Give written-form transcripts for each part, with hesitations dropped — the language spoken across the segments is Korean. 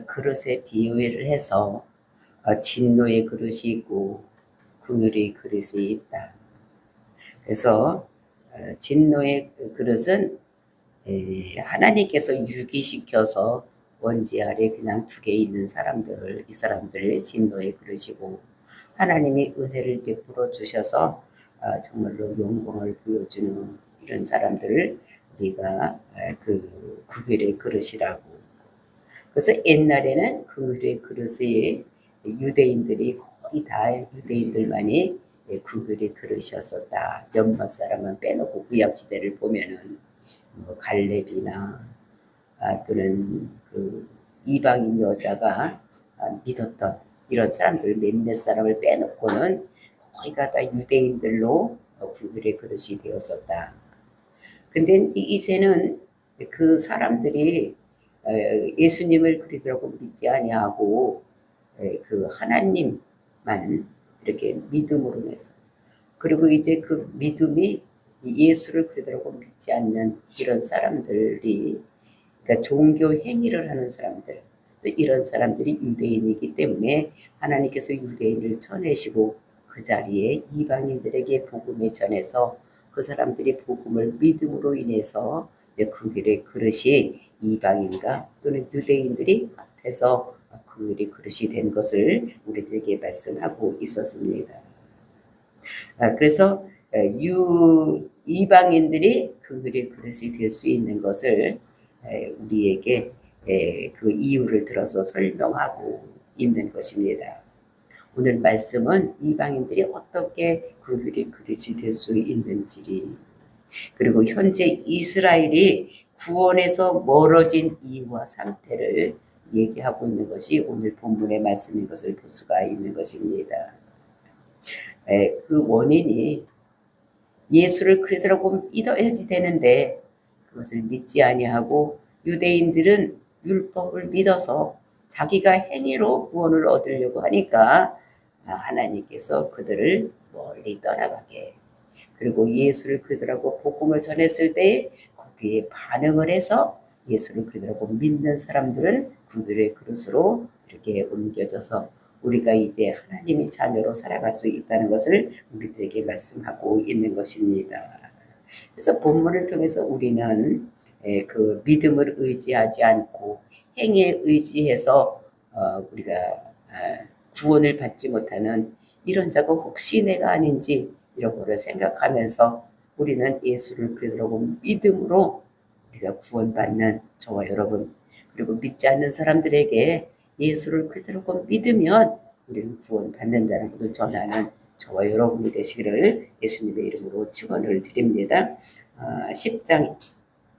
그릇에 비유를 해서 진노의 그릇이 있고 긍휼의 그릇이 있다. 그래서 진노의 그릇은 하나님께서 유기시켜서 원지 아래 그냥 두 개 있는 사람들, 이 사람들 진노의 그릇이고, 하나님이 은혜를 베풀어 주셔서 정말로 영광을 보여주는 이런 사람들을 우리가 그 긍휼의 그릇이라고. 그래서 옛날에는 긍휼의 그릇이 유대인들이 거의 다 유대인들만이 긍휼의 그릇이었었다. 몇몇 사람은 빼놓고 구약 시대를 보면은 뭐 갈렙이나 또는 그 이방인 여자가 믿었던 이런 사람들 몇몇 사람을 빼놓고는 거의가 다 유대인들로 긍휼의 그릇이 되었었다. 근데 이제는 그 사람들이 예수님을 그리스도라고 믿지 아니하고 그 하나님만 이렇게 믿음으로 해서, 그리고 이제 그 믿음이 예수를 그리스도라고 믿지 않는 이런 사람들이, 그러니까 종교 행위를 하는 사람들, 이런 사람들이 유대인이기 때문에 하나님께서 유대인을 쳐내시고 그 자리에 이방인들에게 복음을 전해서 그 사람들이 복음을 믿음으로 인해서 이제 긍휼의 그릇이 이방인과 또는 유대인들이 앞에서 긍휼의 그릇이 된 것을 우리들에게 말씀하고 있었습니다. 그래서 이방인들이 긍휼의 그릇이 될 수 있는 것을 우리에게 그 이유를 들어서 설명하고 있는 것입니다. 오늘 말씀은 이방인들이 어떻게 긍휼의 그릇이 될 수 있는지, 그리고 현재 이스라엘이 구원에서 멀어진 이유와 상태를 얘기하고 있는 것이 오늘 본문의 말씀인 것을 볼 수가 있는 것입니다. 그 원인이 예수를 그리스도라고 믿어야지 되는데 그것을 믿지 아니하고 유대인들은 율법을 믿어서 자기가 행위로 구원을 얻으려고 하니까 하나님께서 그들을 멀리 떠나가게, 그리고 예수를 그리스도라고 복음을 전했을 때 거기에 반응을 해서 예수를 그리스도라고 믿는 사람들은 긍휼의 그릇으로 이렇게 옮겨져서 우리가 이제 하나님의 자녀로 살아갈 수 있다는 것을 우리들에게 말씀하고 있는 것입니다. 그래서 본문을 통해서 우리는 그 믿음을 의지하지 않고 행위에 의지해서 우리가 구원을 받지 못하는 이런 자가 혹시 내가 아닌지 이런 거를 생각하면서 우리는 예수를 그리스도라고 믿음으로 우리가 구원받는 저와 여러분, 그리고 믿지 않는 사람들에게 예수를 그리스도라고 믿으면 우리는 구원받는다는 것을 전하는 저와 여러분이 되시기를 예수님의 이름으로 축원을 드립니다. 9장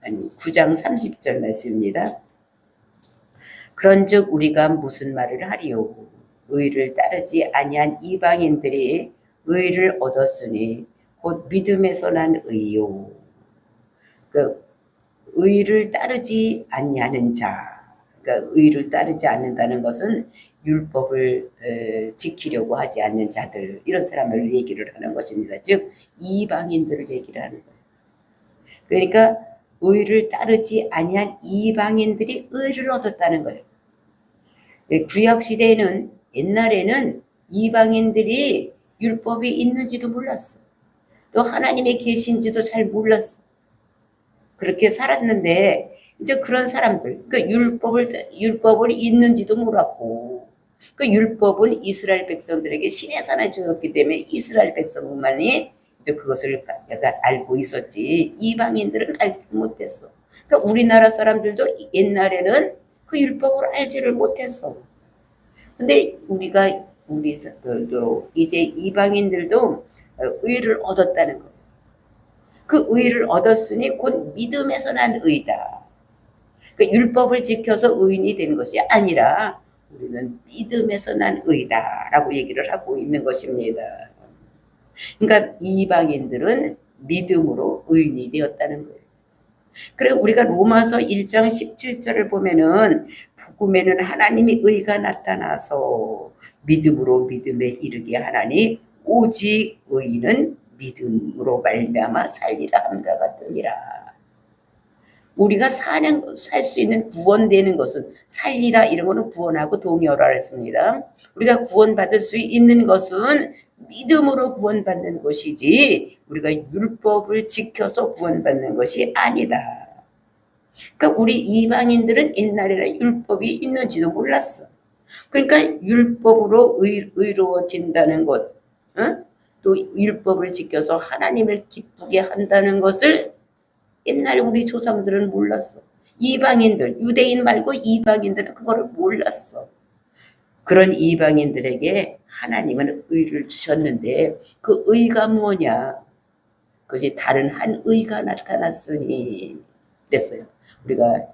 30절 말씀입니다. 그런즉 우리가 무슨 말을 하리요? 의를 따르지 아니한 이방인들이 의를 얻었으니 곧 믿음에서 난 의요. 그 의를 따르지 아니하는 자, 그러니까 의를 따르지 않는다는 것은 율법을 지키려고 하지 않는 자들, 이런 사람을 얘기를 하는 것입니다. 즉 이방인들을 얘기를 하는 거예요. 그러니까 의를 따르지 아니한 이방인들이 의를 얻었다는 거예요. 구약 시대에는, 옛날에는 이방인들이 율법이 있는지도 몰랐어. 또 하나님의 계신지도 잘 몰랐어. 그렇게 살았는데 이제 그런 사람들, 그러니까 율법을 있는지도 몰랐고, 그 율법은 이스라엘 백성들에게 신의 산을 주었기 때문에 이스라엘 백성만이 이제 그것을 약간 알고 있었지 이방인들은 알지 못했어. 그러니까 우리나라 사람들도 옛날에는 그 율법을 알지를 못했어. 근데 우리들도 이제 이방인들도 의를 얻었다는 거예요. 그 의를 얻었으니 곧 믿음에서 난 의다. 그 율법을 지켜서 의인이 된 것이 아니라 우리는 믿음에서 난 의다라고 얘기를 하고 있는 것입니다. 그러니까 이방인들은 믿음으로 의인이 되었다는 거예요. 그리고 우리가 로마서 1장 17절을 보면은 복음에는 하나님의 의가 나타나서 믿음으로 믿음에 이르게 하나니 오직 의인은 믿음으로 말미암아 살리라 함과 같으니라. 우리가 살 수 있는 구원되는 것은 살리라 이런 거는 구원하고 동의어라 했습니다. 우리가 구원받을 수 있는 것은 믿음으로 구원받는 것이지 우리가 율법을 지켜서 구원받는 것이 아니다. 그러니까 우리 이방인들은 옛날에는 율법이 있는지도 몰랐어. 그러니까 율법으로 의로워진다는 것, 또 율법을 지켜서 하나님을 기쁘게 한다는 것을 옛날에 우리 조상들은 몰랐어. 이방인들, 유대인 말고 이방인들은 그거를 몰랐어. 그런 이방인들에게 하나님은 의를 주셨는데 그 의가 뭐냐? 그것이 다른 한 의가 나타났으니 그랬어요. 우리가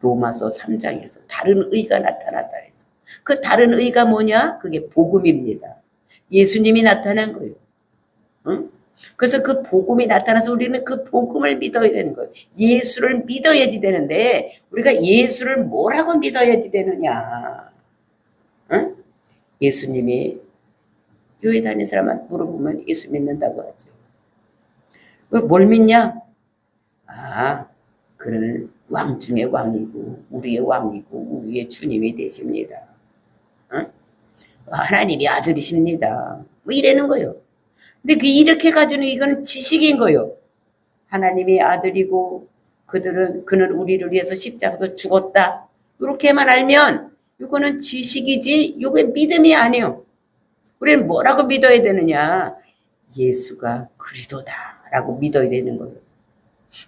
로마서 3장에서 다른 의가 나타났다 그랬어. 그 다른 의가 뭐냐? 그게 복음입니다. 예수님이 나타난 거예요. 응? 그래서 그 복음이 나타나서 우리는 그 복음을 믿어야 되는 거예요. 예수를 믿어야지 되는데 우리가 예수를 뭐라고 믿어야지 되느냐? 응? 예수님이 교회 다니는 사람한테 물어보면 예수 믿는다고 하죠. 뭘 믿냐? 그는 왕 중의 왕이고 우리의 왕이고 우리의 주님이 되십니다. 응? 하나님이 아들이십니다. 뭐 이러는 거예요. 근데 이렇게 가지고는 이건 지식인 거예요. 하나님이 아들이고 그는 우리를 위해서 십자가에서 죽었다. 이렇게만 알면 이거는 지식이지 이게 믿음이 아니에요. 우리는 뭐라고 믿어야 되느냐? 예수가 그리스도다라고 믿어야 되는 거예요.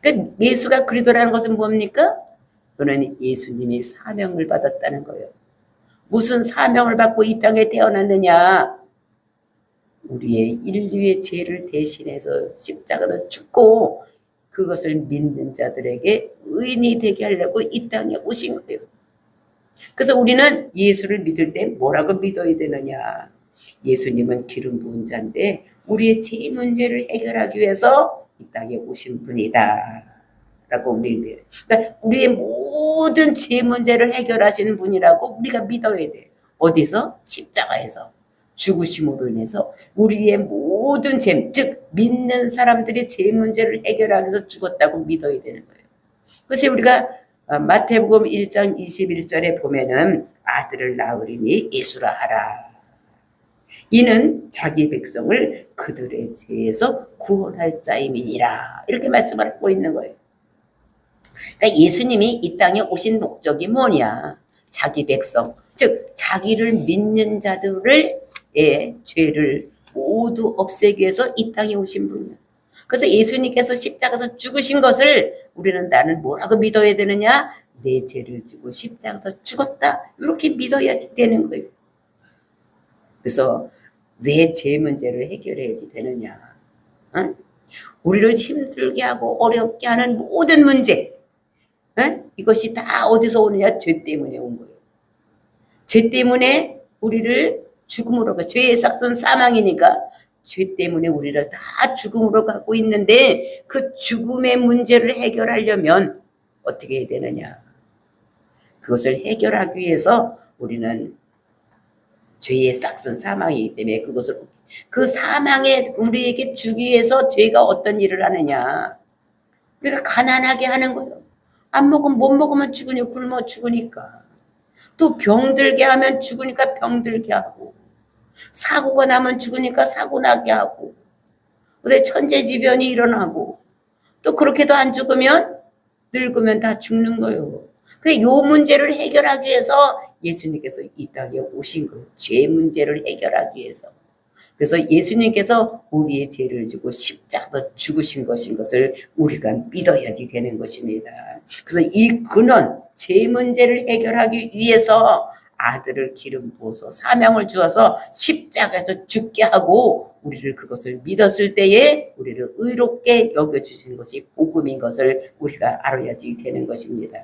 그러니까 예수가 그리스도라는 것은 뭡니까? 그는 예수님이 사명을 받았다는 거예요. 무슨 사명을 받고 이 땅에 태어났느냐? 우리의 인류의 죄를 대신해서 십자가로 죽고 그것을 믿는 자들에게 의인이 되게 하려고 이 땅에 오신 거예요. 그래서 우리는 예수를 믿을 때 뭐라고 믿어야 되느냐? 예수님은 기름 부은 자인데 우리의 죄 문제를 해결하기 위해서 이 땅에 오신 분이다 라고 우리 그러니까 우리의 모든 죄 문제를 해결하시는 분이라고 우리가 믿어야 돼. 어디서? 십자가에서 죽으심으로 인해서 우리의 모든 죄, 즉 믿는 사람들의 죄 문제를 해결하기 위해서 죽었다고 믿어야 되는 거예요. 그래서 우리가 마태복음 1장 21절에 보면은 아들을 낳으리니 예수라 하라. 이는 자기 백성을 그들의 죄에서 구원할 자임이니라. 이렇게 말씀하고 있는 거예요. 그러니까 예수님이 이 땅에 오신 목적이 뭐냐? 자기 백성, 즉 자기를 믿는 자들의 죄를 모두 없애기 위해서 이 땅에 오신 분이에요. 그래서 예수님께서 십자가에서 죽으신 것을 우리는 나는 뭐라고 믿어야 되느냐? 내 죄를 지고 십자가에서 죽었다. 이렇게 믿어야 되는 거예요. 그래서 왜 죄 문제를 해결해야지 되느냐? 응? 우리를 힘들게 하고 어렵게 하는 모든 문제, 응? 이것이 다 어디서 오느냐? 죄 때문에 온 거예요. 죄 때문에 우리를 죽음으로 가. 죄의 삭선 사망이니까 죄 때문에 우리를 다 죽음으로 가고 있는데 그 죽음의 문제를 해결하려면 어떻게 해야 되느냐? 그것을 해결하기 위해서 우리는 죄의 싹슨 사망이기 때문에 그것을 그 사망에 우리에게 주기 위해서 죄가 어떤 일을 하느냐? 우리가 가난하게 하는 거예요. 안 먹으면 못 먹으면 죽으니 굶어 죽으니까. 또 병들게 하면 죽으니까 병들게 하고 사고가 나면 죽으니까 사고 나게 하고 근데 천재지변이 일어나고 또 그렇게도 안 죽으면 늙으면 다 죽는 거예요. 그 요 문제를 해결하기 위해서 예수님께서 이 땅에 오신 거예요. 죄 문제를 해결하기 위해서. 그래서 예수님께서 우리의 죄를 지고 십자가로 죽으신 것을 우리가 믿어야 되는 것입니다. 그래서 이 근원, 죄 문제를 해결하기 위해서 아들을 기름 부어서 사명을 주어서 십자가에서 죽게 하고 우리를 그것을 믿었을 때에 우리를 의롭게 여겨주시는 것이 복음인 것을 우리가 알아야 되는 것입니다.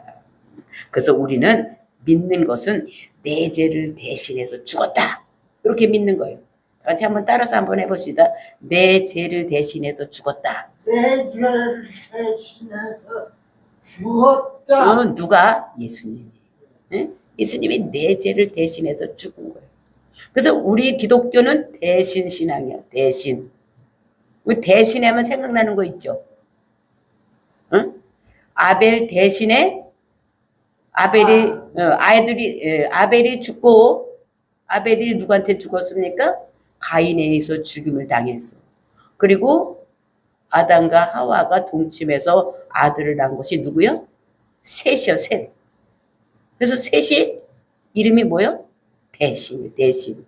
그래서 우리는 믿는 것은 내 죄를 대신해서 죽었다. 이렇게 믿는 거예요. 같이 한번 따라서 한번 해봅시다. 내 죄를 대신해서 죽었다. 내 죄를 대신해서 죽었다. 누가? 예수님이. 응? 예수님이 내 죄를 대신해서 죽은 거예요. 그래서 우리 기독교는 대신 신앙이야. 대신. 대신하면 생각나는 거 있죠. 아벨 대신에 아벨이 죽고 아벨이 누구한테 죽었습니까? 가인에 의해서 죽임을 당했어. 그리고 아담과 하와가 동침해서 아들을 낳은 것이 누구요? 셋이요, 셋. 그래서 셋이 이름이 뭐요? 대신, 대신.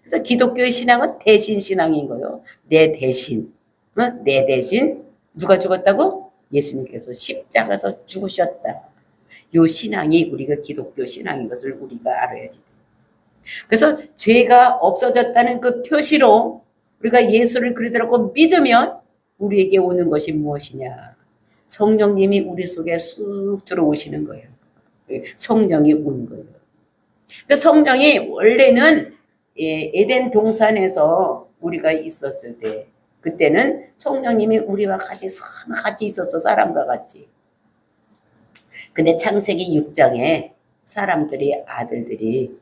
그래서 기독교의 신앙은 대신 신앙인 거예요. 내 대신. 내 대신 누가 죽었다고? 예수님께서 십자가에서 죽으셨다. 요 신앙이 우리가 기독교 신앙인 것을 우리가 알아야지. 그래서 죄가 없어졌다는 그 표시로 우리가 예수를 그리스도라고 믿으면 우리에게 오는 것이 무엇이냐? 성령님이 우리 속에 쑥 들어오시는 거예요. 성령이 오는 거예요. 그 성령이 원래는 에덴 동산에서 우리가 있었을 때 그때는 성령님이 우리와 같이 있었어. 사람과 같이. 근데 창세기 6장에 사람들이 아들들이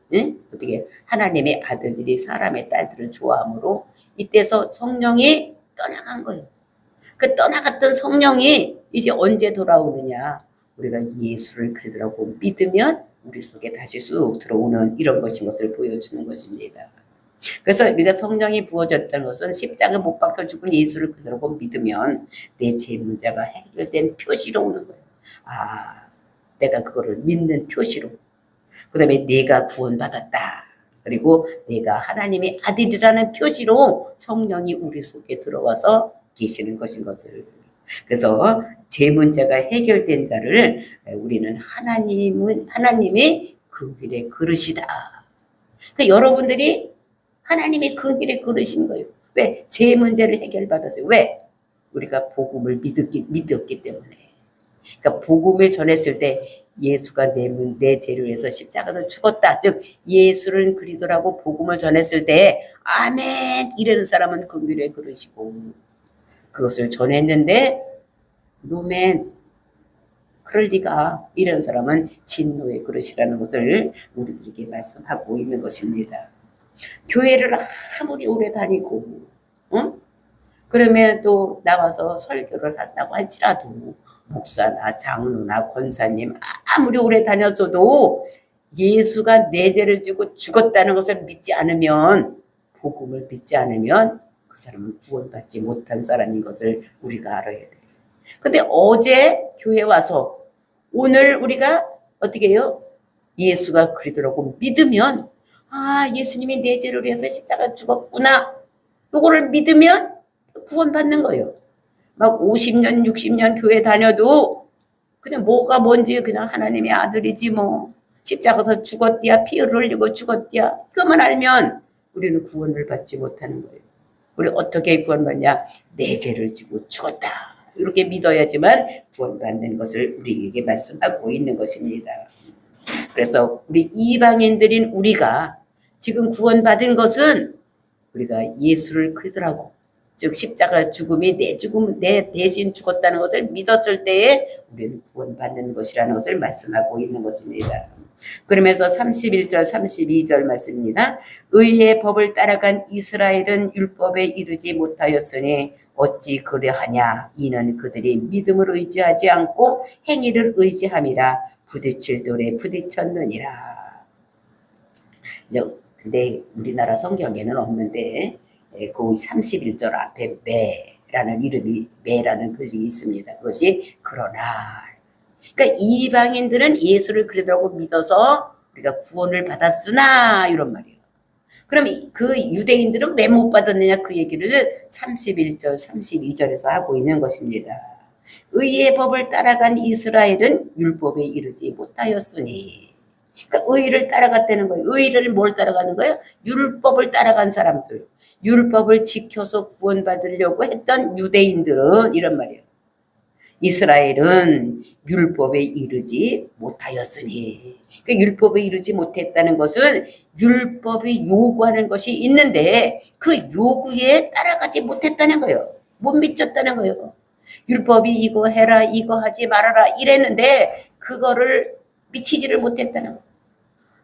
어떻게 하나님의 아들들이 사람의 딸들을 좋아하므로 이때서 성령이 떠나간 거예요. 그 떠나갔던 성령이 이제 언제 돌아오느냐? 우리가 예수를 그리스도라고 믿으면 우리 속에 다시 쑥 들어오는 이런 것인 것을 보여주는 것입니다. 그래서 우리가 성령이 부어졌다는 것은 십자가에 못 박혀 죽은 예수를 그리스도라고 믿으면 내 죄 문제가 해결된 표시로 오는 거예요. 아, 내가 그거를 믿는 표시로. 그 다음에 내가 구원받았다. 그리고 내가 하나님의 아들이라는 표시로 성령이 우리 속에 들어와서 계시는 것인 것을. 그래서 제 문제가 해결된 자를 우리는 하나님의 긍휼의 그릇이다. 그러니까 여러분들이 하나님의 긍휼의 그릇인 거예요. 왜? 제 문제를 해결받았어요. 왜? 우리가 복음을 믿었기 때문에. 그러니까 복음을 전했을 때 예수가 내 죄를 위해서 십자가에서 죽었다. 즉 예수를 그리스도라고 복음을 전했을 때 아멘 이러는 사람은 긍휼의 그릇이고 그것을 전했는데 노멘 그럴 리가 이런 사람은 진노의 그릇이라는 것을 우리들에게 말씀하고 있는 것입니다. 교회를 아무리 오래 다니고 그러면 또 나와서 설교를 한다고 할지라도 목사나 장로나 권사님 아무리 오래 다녔어도 예수가 내 죄를 지고 죽었다는 것을 믿지 않으면 복음을 믿지 않으면 그 사람은 구원받지 못한 사람인 것을 우리가 알아야 돼요. 근데 어제 교회 와서 오늘 우리가 어떻게 해요? 예수가 그리스도라고 믿으면 아 예수님이 내 죄를 위해서 십자가 죽었구나. 이거를 믿으면 구원받는 거예요. 막 50년 60년 교회 다녀도 그냥 뭐가 뭔지 그냥 하나님의 아들이지 뭐 십자가에서 죽었디야 피 흘리고 죽었디야 그것만 알면 우리는 구원을 받지 못하는 거예요. 우리 어떻게 구원받냐? 내 죄를 지고 죽었다. 이렇게 믿어야지만 구원받는 것을 우리에게 말씀하고 있는 것입니다. 그래서 우리 이방인들인 우리가 지금 구원받은 것은 우리가 예수를 그리스도라고 즉 십자가 죽음이 내 대신 죽었다는 것을 믿었을 때에 우리는 구원받는 것이라는 것을 말씀하고 있는 것입니다. 그러면서 31절 32절 말씀입니다. 의의 법을 따라간 이스라엘은 율법에 이르지 못하였으니 어찌 그러하냐. 이는 그들이 믿음을 의지하지 않고 행위를 의지함이라 부딪힐 돌에 부딪혔느니라. 근데 우리나라 성경에는 없는데 그 31절 앞에 매라는 글이 있습니다. 그것이 그러나. 그러니까 이방인들은 예수를 그리스도라고 믿어서 우리가 구원을 받았으나 이런 말이에요. 그럼 그 유대인들은 왜 못 받았느냐 그 얘기를 31절 32절에서 하고 있는 것입니다. 의의 법을 따라간 이스라엘은 율법에 이르지 못하였으니. 그러니까 의를 따라갔다는 거예요. 의를 뭘 따라가는 거예요? 율법을 따라간 사람들. 율법을 지켜서 구원받으려고 했던 유대인들은 이런 말이에요. 이스라엘은 율법에 이르지 못하였으니. 그러니까 율법에 이르지 못했다는 것은 율법이 요구하는 것이 있는데 그 요구에 따라가지 못했다는 거예요. 못 미쳤다는 거예요. 율법이 이거 해라 이거 하지 말아라 이랬는데 그거를 미치지를 못했다는 거예요.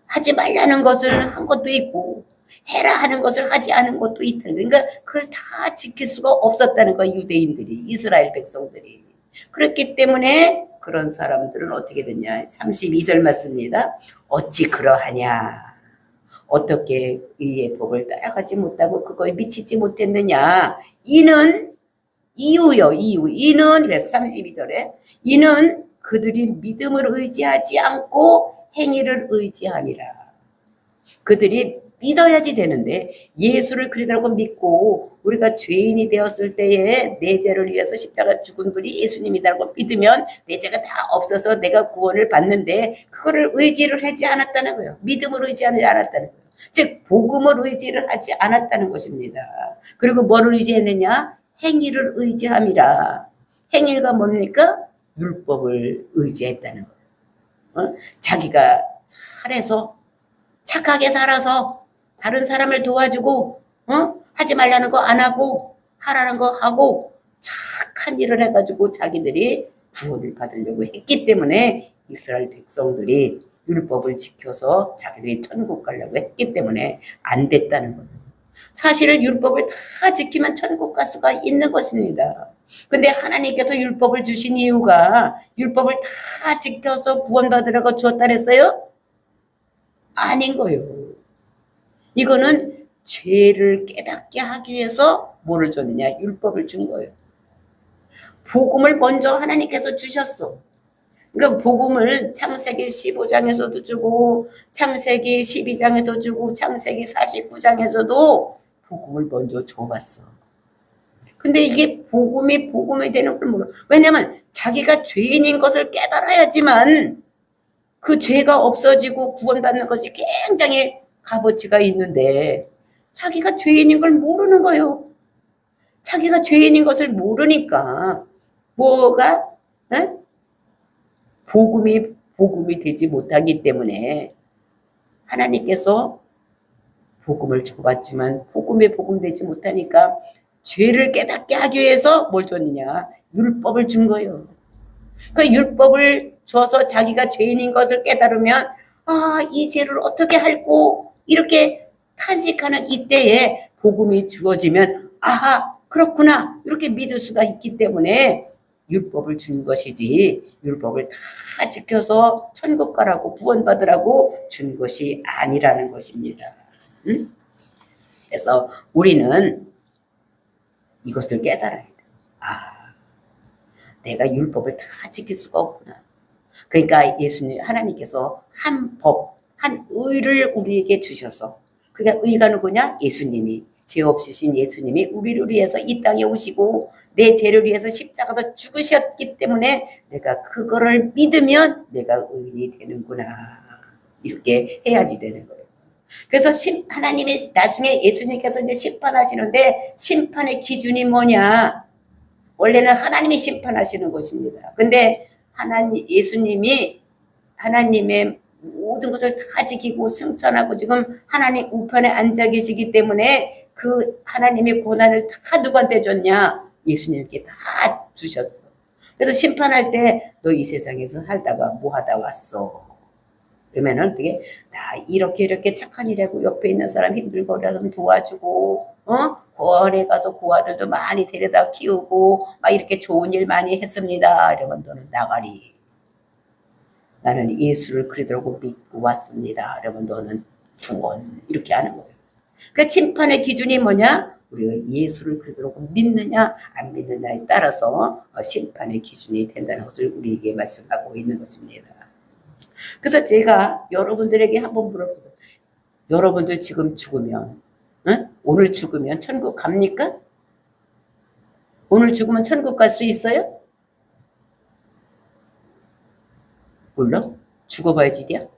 하지 말라는 것을 한 것도 있고 해라 하는 것을 하지 않은 것도 있다는 거예요. 그러니까 그걸 다 지킬 수가 없었다는 거예요. 유대인들이 이스라엘 백성들이. 그렇기 때문에 그런 사람들은 어떻게 됐냐? 32절 맞습니다. 어찌 그러하냐? 어떻게 의의 법을 따라가지 못하고 그거에 미치지 못했느냐? 이는 이유요, 이유. 이는, 그래서 32절에, 이는 그들이 믿음을 의지하지 않고 행위를 의지함이라. 그들이 믿어야지 되는데, 예수를 그리스도라고 믿고 우리가 죄인이 되었을 때에 내 죄를 위해서 십자가 죽은 분이 예수님이라고 믿으면 내 죄가 다 없어서 내가 구원을 받는데, 그거를 의지를 하지 않았다는 거예요. 믿음을 의지하지 않았다는 거예요. 즉 복음을 의지를 하지 않았다는 것입니다. 그리고 뭐를 의지했느냐? 행위를 의지함이라. 행위가 뭡니까? 율법을 의지했다는 거예요. 자기가 잘해서 착하게 살아서 다른 사람을 도와주고 하지 말라는 거 안 하고 하라는 거 하고 착한 일을 해가지고 자기들이 구원을 받으려고 했기 때문에 이스라엘 백성들이 율법을 지켜서 자기들이 천국 가려고 했기 때문에 안 됐다는 거예요. 사실은 율법을 다 지키면 천국 갈 수가 있는 것입니다. 근데 하나님께서 율법을 주신 이유가 율법을 다 지켜서 구원받으라고 주었다 그랬어요? 아닌 거예요. 이거는 죄를 깨닫게 하기 위해서 뭐를 줬느냐? 율법을 준 거예요. 복음을 먼저 하나님께서 주셨어. 그러니까 복음을 창세기 15장에서도 주고 창세기 12장에서 주고 창세기 49장에서도 복음을 먼저 줘봤어. 근데 이게 복음이 되는 걸 몰라. 왜냐면 자기가 죄인인 것을 깨달아야지만 그 죄가 없어지고 구원받는 것이 굉장히 값어치가 있는데 자기가 죄인인 걸 모르는 거예요. 자기가 죄인인 것을 모르니까 뭐가 복음이 되지 못하기 때문에 하나님께서 복음을 줘봤지만 복음 되지 못하니까 죄를 깨닫게 하기 위해서 뭘 줬느냐? 율법을 준 거예요. 그 율법을 줘서 자기가 죄인인 것을 깨달으면 이 죄를 어떻게 할꼬 이렇게 탄식하는 이때에 복음이 주어지면 그렇구나 이렇게 믿을 수가 있기 때문에 율법을 준 것이지 율법을 다 지켜서 천국 가라고 구원받으라고 준 것이 아니라는 것입니다. 그래서 우리는 이것을 깨달아야 돼. 내가 율법을 다 지킬 수가 없구나. 그러니까 하나님께서 한 법, 한 의를 우리에게 주셔서 그게 의가 누구냐? 예수님이 죄 없으신 예수님이 우리를 위해서 이 땅에 오시고 내 죄를 위해서 십자가에서 죽으셨기 때문에 내가 그거를 믿으면 내가 의인이 되는구나. 이렇게 해야지 되는 거예요. 그래서 하나님이 나중에 예수님께서 이제 심판하시는데 심판의 기준이 뭐냐? 원래는 하나님이 심판하시는 것입니다. 근데 예수님이 하나님의 모든 것을 다 지키고 승천하고 지금 하나님 우편에 앉아 계시기 때문에 그 하나님의 고난을 다 누구한테 줬냐? 예수님께 다 주셨어. 그래서 심판할 때 너 이 세상에서 살다가 뭐 하다 왔어? 그러면은 어떻게 나 이렇게 착한 일하고 옆에 있는 사람 힘들고 그러면 도와주고 고원에 가서 고아들도 많이 데려다 키우고 막 이렇게 좋은 일 많이 했습니다. 이러면 너는 나가리. 나는 예수를 그리스도라고 믿고 왔습니다. 이러면 너는 구원. 이렇게 하는 거예요. 그 심판의 기준이 뭐냐? 우리가 예수를 그리스도라고 믿느냐 안 믿느냐에 따라서 심판의 기준이 된다는 것을 우리에게 말씀하고 있는 것입니다. 그래서 제가 여러분들에게 한번 물어보세요. 여러분들 지금 죽으면 오늘 죽으면 천국 갑니까? 오늘 죽으면 천국 갈 수 있어요? 몰라? 죽어봐야지 돼요?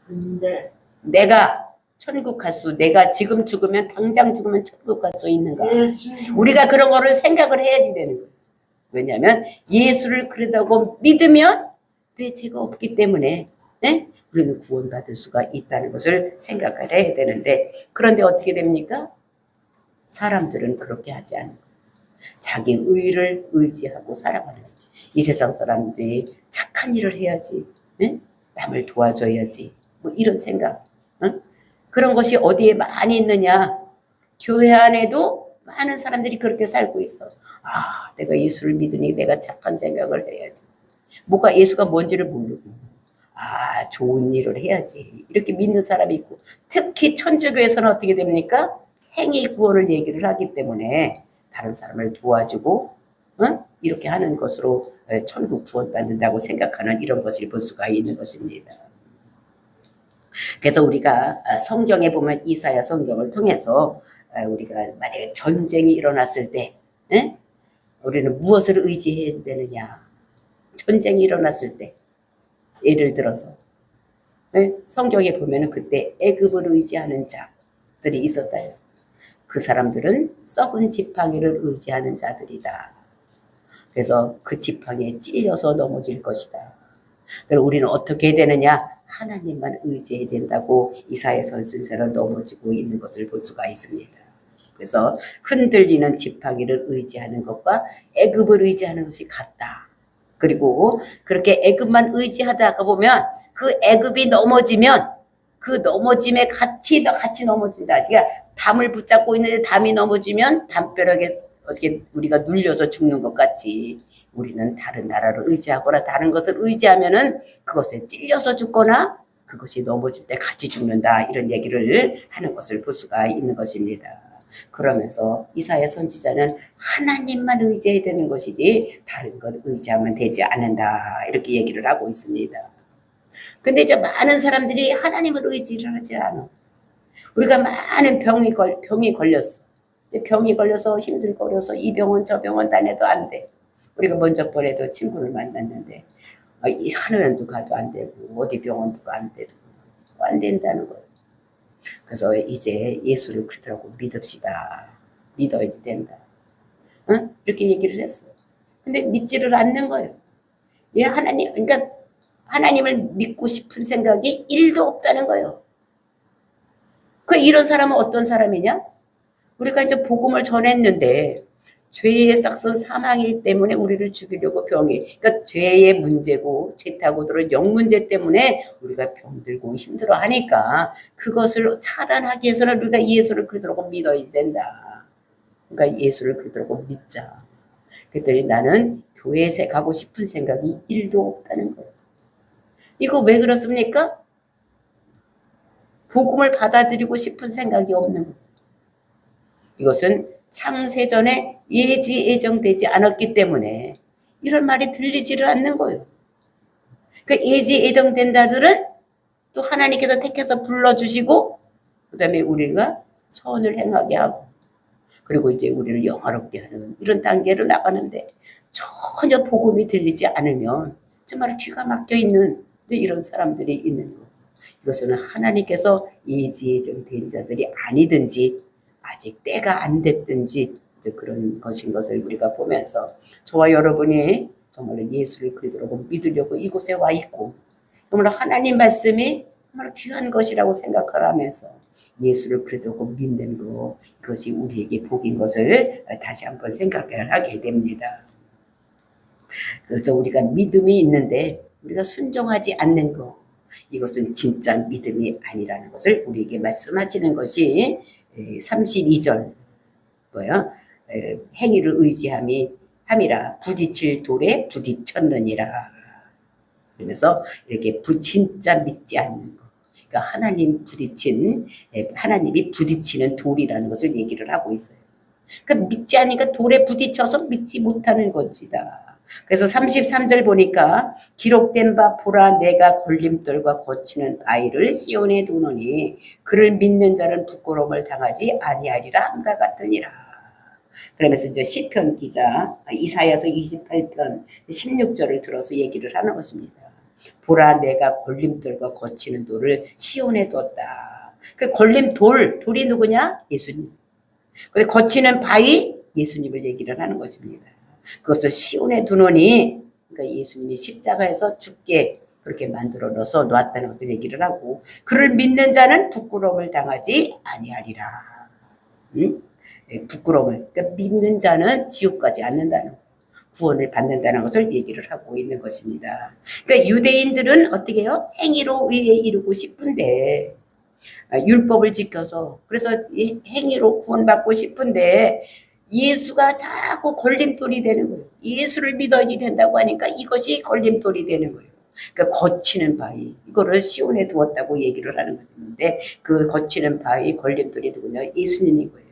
근데 내가 내가 지금 죽으면 당장 죽으면 천국 갈 수 있는가? 우리가 그런 거를 생각을 해야지 되는 거예요. 왜냐하면 예수를 그러다고 믿으면 내 죄가 없기 때문에 우리는 구원받을 수가 있다는 것을 생각을 해야 되는데 그런데 어떻게 됩니까? 사람들은 그렇게 하지 않는 거예요. 자기 의를 의지하고 살아가는 거예요. 이 세상 사람들이 착한 일을 해야지 남을 도와줘야지 뭐 이런 생각 그런 것이 어디에 많이 있느냐? 교회 안에도 많은 사람들이 그렇게 살고 있어. 아, 내가 예수를 믿으니 내가 착한 생각을 해야지. 뭐가 예수가 뭔지를 모르고. 아, 좋은 일을 해야지. 이렇게 믿는 사람이 있고. 특히 천주교에서는 어떻게 됩니까? 행위 구원을 얘기를 하기 때문에 다른 사람을 도와주고 이렇게 하는 것으로 천국 구원받는다고 생각하는 이런 것을 볼 수가 있는 것입니다. 그래서 우리가 성경에 보면 이사야 성경을 통해서 우리가 만약에 전쟁이 일어났을 때 우리는 무엇을 의지해야 되느냐. 전쟁이 일어났을 때 예를 들어서 성경에 보면 그때 애굽을 의지하는 자들이 있었다 해서 그 사람들은 썩은 지팡이를 의지하는 자들이다. 그래서 그 지팡이에 찔려서 넘어질 것이다. 그럼 우리는 어떻게 해야 되느냐? 하나님만 의지해야 된다고 이사야 선지자는 넘어지고 있는 것을 볼 수가 있습니다. 그래서 흔들리는 지팡이를 의지하는 것과 애굽을 의지하는 것이 같다. 그리고 그렇게 애굽만 의지하다가 보면 그 애굽이 넘어지면 그 넘어짐에 같이 넘어진다. 그러니까 담을 붙잡고 있는데 담이 넘어지면 담벼락에 어떻게 우리가 눌려서 죽는 것 같이 우리는 다른 나라를 의지하거나 다른 것을 의지하면은 그것에 찔려서 죽거나 그것이 넘어질 때 같이 죽는다. 이런 얘기를 하는 것을 볼 수가 있는 것입니다. 그러면서 이사야 선지자는 하나님만 의지해야 되는 것이지 다른 것 의지하면 되지 않는다. 이렇게 얘기를 하고 있습니다. 근데 이제 많은 사람들이 하나님을 의지를 하지 않아. 우리가 많은 병이 걸렸어. 병이 걸려서 힘들거려서 이 병원 저 병원 다녀도 안 돼. 우리가 먼저 번에도 친구를 만났는데 한의원도 가도 안 되고 어디 병원도 안 되고 안 된다는 거예요. 그래서 이제 예수를 그들하고 믿읍시다. 믿어야 된다. 이렇게 얘기를 했어. 근데 믿지를 않는 거예요. 예, 그러니까 하나님을 믿고 싶은 생각이 1도 없다는 거예요. 이런 사람은 어떤 사람이냐? 우리가 이제 복음을 전했는데 죄의 싹선 사망이기 때문에 우리를 죽이려고 그러니까 죄의 문제고 죄 타고 들은 영 문제 때문에 우리가 병들고 힘들어 하니까 그것을 차단하기 위해서는 우리가 예수를 그리스도로 믿어야 된다. 그러니까 예수를 그리스도로 믿자. 그랬더니 나는 교회에 가고 싶은 생각이 1도 없다는 거예요. 이거 왜 그렇습니까? 복음을 받아들이고 싶은 생각이 없는 거예요. 이것은 창세전에 예지예정되지 않았기 때문에 이런 말이 들리지를 않는 거예요. 그러니까 예지예정된 자들은 또 하나님께서 택해서 불러주시고 그 다음에 우리가 선을 행하게 하고 그리고 이제 우리를 영화롭게 하는 이런 단계로 나가는데 전혀 복음이 들리지 않으면 정말 귀가 막혀 있는 이런 사람들이 있는 거. 이것은 하나님께서 예지예정된 자들이 아니든지 아직 때가 안 됐든지 그런 것인 것을 우리가 보면서 저와 여러분이 정말 예수를 그리스도로 믿으려고 이곳에 와 있고 정말 하나님 말씀이 정말 귀한 것이라고 생각을 하면서 예수를 그리스도로 믿는 것 그것이 우리에게 복인 것을 다시 한번 생각을 하게 됩니다. 그래서 우리가 믿음이 있는데 우리가 순종하지 않는 것 이것은 진짜 믿음이 아니라는 것을 우리에게 말씀하시는 것이 32절 뭐야? 행위를 의지함이라 부딪힐 돌에 부딪혔느니라. 그래서 이렇게 진짜 믿지 않는 거. 그러니까 하나님이 부딪히는 돌이라는 것을 얘기를 하고 있어요. 그러니까 믿지 않으니까 돌에 부딪혀서 믿지 못하는 것이다. 그래서 33절 보니까 기록된 바 보라 내가 걸림돌과 거치는 바위를 시온에 두노니 그를 믿는 자는 부끄러움을 당하지 아니하리라 함과 같으니라. 그러면서 이제 시편 기자 이사야서 28편 16절을 들어서 얘기를 하는 것입니다. 보라 내가 걸림돌과 거치는 돌을 시온에 두었다. 그 돌이 누구냐? 예수님. 근데 거치는 바위 예수님을 얘기를 하는 것입니다. 그것을 시온에 두노니 그러니까 예수님이 십자가에서 죽게 그렇게 만들어 넣어서 놨다는 것을 얘기를 하고 그를 믿는 자는 부끄러움을 당하지 아니하리라. 부끄러움을 그러니까 믿는 자는 지옥 가지 않는다는 구원을 받는다는 것을 얘기를 하고 있는 것입니다. 그러니까 유대인들은 어떻게 해요? 행위로 의에 이루고 싶은데 율법을 지켜서 그래서 이 행위로 구원받고 싶은데 예수가 자꾸 걸림돌이 되는 거예요. 예수를 믿어야 된다고 하니까 이것이 걸림돌이 되는 거예요. 그러니까 거치는 바위 이거를 시온에 두었다고 얘기를 하는 것인데 그 거치는 바위 걸림돌이 누구냐? 예수님인 거예요.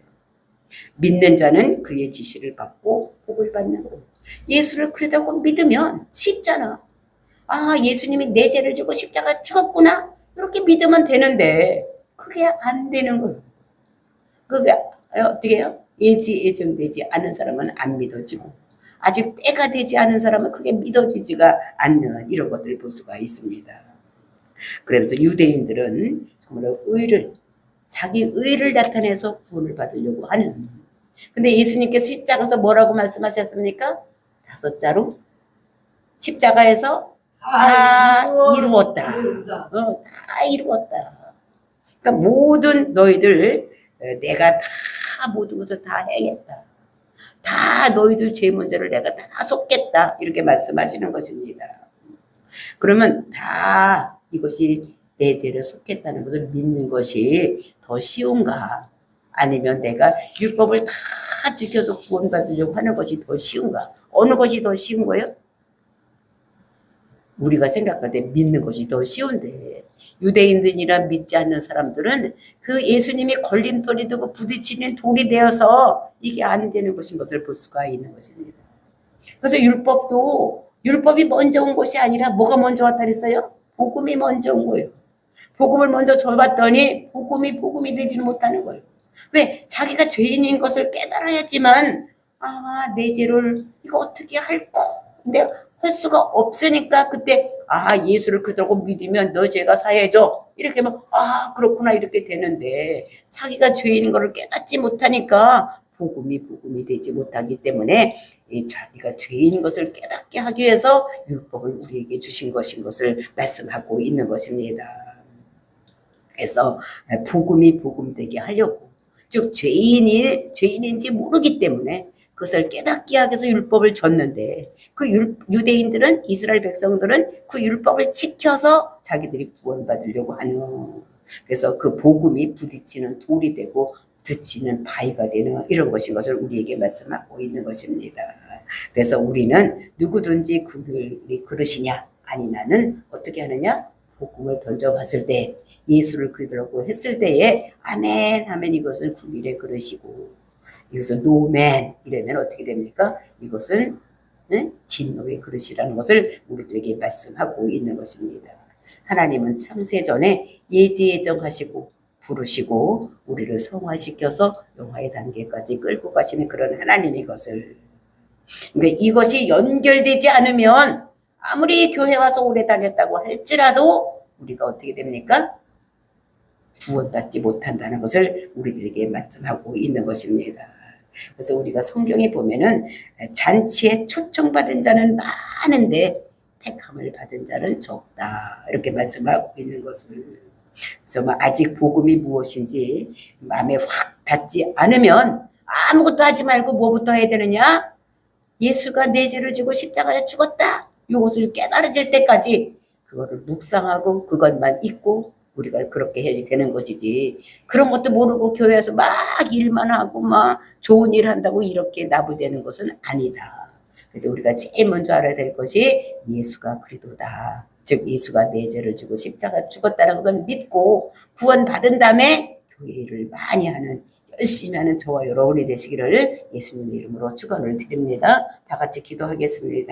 믿는 자는 그의 지시를 받고 복을 받는 거예요. 예수를 그러다고 믿으면 쉽잖아. 아, 예수님이 내 죄를 지고 십자가 죽었구나. 이렇게 믿으면 되는데 그게 안 되는 거예요. 그게 어떻게 해요? 예정되지 않은 사람은 안 믿어지고 아직 때가 되지 않은 사람은 그게 믿어지지가 않는 이런 것들을 볼 수가 있습니다. 그래서 유대인들은 정말 자기 의를 나타내서 구원을 받으려고 하는. 근데 예수님께서 십자가에서 뭐라고 말씀하셨습니까? 5자로 십자가에서 다 이루었다. 다 이루었다. 그러니까 모든 너희들 내가 다 모든 것을 다 행했다. 다 너희들 죄 문제를 내가 다 속겠다. 이렇게 말씀하시는 것입니다. 그러면 다 이것이 내 죄를 속겠다는 것을 믿는 것이 더 쉬운가? 아니면 내가 율법을 다 지켜서 구원받으려고 하는 것이 더 쉬운가? 어느 것이 더 쉬운 거예요? 우리가 생각할 때 믿는 것이 더 쉬운데 유대인들이나 믿지 않는 사람들은 그 예수님이 걸림돌이 되고 부딪히는 돌이 되어서 이게 안 되는 것인 것을 볼 수가 있는 것입니다. 그래서 율법이 먼저 온 것이 아니라 뭐가 먼저 왔다 그랬어요? 복음이 먼저 온 거예요. 복음을 먼저 줘봤더니 복음이 되지는 못하는 거예요. 왜? 자기가 죄인인 것을 깨달아야지만 내 죄를 이거 어떻게 할까? 근데 할 수가 없으니까 그때 예수를 그러고 믿으면 너 죄가 사해져 이렇게 하면 그렇구나 이렇게 되는데 자기가 죄인인 것을 깨닫지 못하니까 복음이 되지 못하기 때문에 자기가 죄인인 것을 깨닫게 하기 위해서 율법을 우리에게 주신 것인 것을 말씀하고 있는 것입니다. 그래서 복음이 복음되게 하려고 즉 죄인인지 모르기 때문에 그것을 깨닫게 하기 위해서 율법을 줬는데 그 유대인들은 이스라엘 백성들은 그 율법을 지켜서 자기들이 구원받으려고 하는 그래서 그 복음이 부딪히는 돌이 되고 부딪히는 바위가 되는 이런 것인 것을 우리에게 말씀하고 있는 것입니다. 그래서 우리는 누구든지 그릇이냐 아니 나는 어떻게 하느냐 복음을 던져봤을 때 예수를 그리스도라고 했을 때에 아멘 하면 이것은 국일의 그릇이고 이것은 노맨 이러면 어떻게 됩니까? 이것은 진노의 그릇이라는 것을 우리들에게 말씀하고 있는 것입니다. 하나님은 창세전에 예정하시고 부르시고 우리를 성화시켜서 영화의 단계까지 끌고 가시는 그런 하나님의 것을 그러니까 이것이 연결되지 않으면 아무리 교회 와서 오래 다녔다고 할지라도 우리가 어떻게 됩니까? 구원받지 못한다는 것을 우리들에게 말씀하고 있는 것입니다. 그래서 우리가 성경에 보면은 잔치에 초청받은 자는 많은데 택함을 받은 자는 적다 이렇게 말씀하고 있는 것을 그래서 아직 복음이 무엇인지 마음에 확 닿지 않으면 아무것도 하지 말고 뭐부터 해야 되느냐? 예수가 내 죄를 지고 십자가에 죽었다 이것을 깨달아질 때까지 그거를 묵상하고 그것만 잊고 우리가 그렇게 해야 되는 것이지 그런 것도 모르고 교회에서 막 일만 하고 막 좋은 일 한다고 이렇게 나부되는 것은 아니다. 그래서 우리가 제일 먼저 알아야 될 것이 예수가 그리스도다. 즉 예수가 내 죄를 지고 십자가 죽었다는 걸 믿고 구원받은 다음에 교회를 많이 하는 열심히 하는 저와 여러분이 되시기를 예수님의 이름으로 축원을 드립니다. 다 같이 기도하겠습니다.